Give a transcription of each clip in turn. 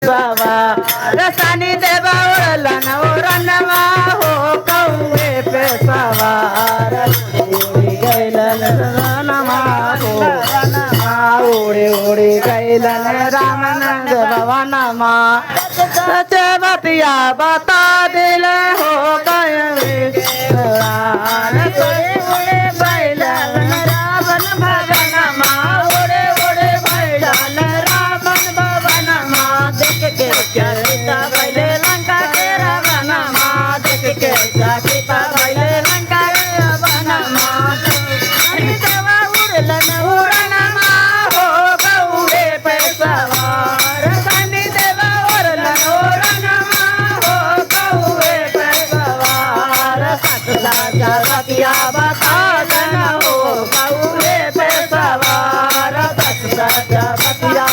सवार सानी देवा उड़लन उड़नवा हो कौवे पे सवार उड़ी गैलन नमा हो उड़ी उड़ी गैलन रामनंद भवनमा सचवतिया बता दिल हो गए रावण भवनमा उड़े उड़े बैलन रावण भवनमा देख के सीता बैले लंका के रावणमा देख के सीता बैले लंका के रावणमा देवा उड़लन उड़नमा हो गौरे पे सवार सनी देवा उड़लन उड़नमा हो गौरे पे सवार सत साजा रतिया बता देना हो गौरे पे सवार सत साजा रतिया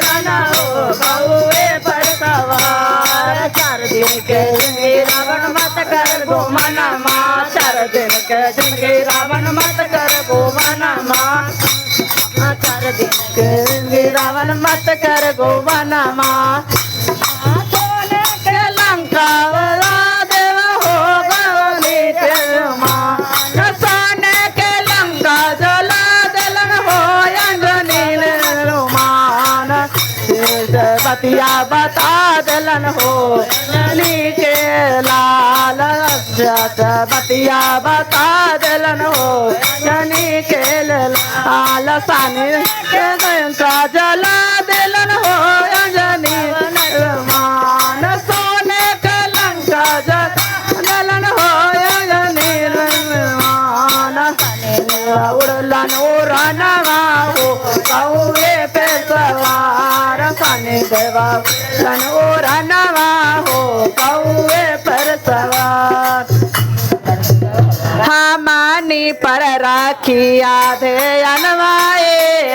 देना हो गौरे पे सवार चार दिन के जिंदगी रावण मत कर गोमनमा चार दिन के जिंदगी रावण मत कर गोमनमा चार दिन के जिंदगी रावण मत कर गोमनमा सोने के लंका वाला देव हो गौरी तेरमा सोने के लंका जला दलन हो अंजनी रुमान बतिया बता दलन हो अंजनी के लाल बतिया बता दलन हो अंजनी के लाल सानी के लंका जला दलन हो अंजनी रुमान सोने के लंका जलन हो अंजनी रुमान उड़लन उड़नवा हो कौवे पे सवार सनी देवा उड़लन उड़नवा हो कौवे पर सवार हमानी पर राखिया दे अनवाए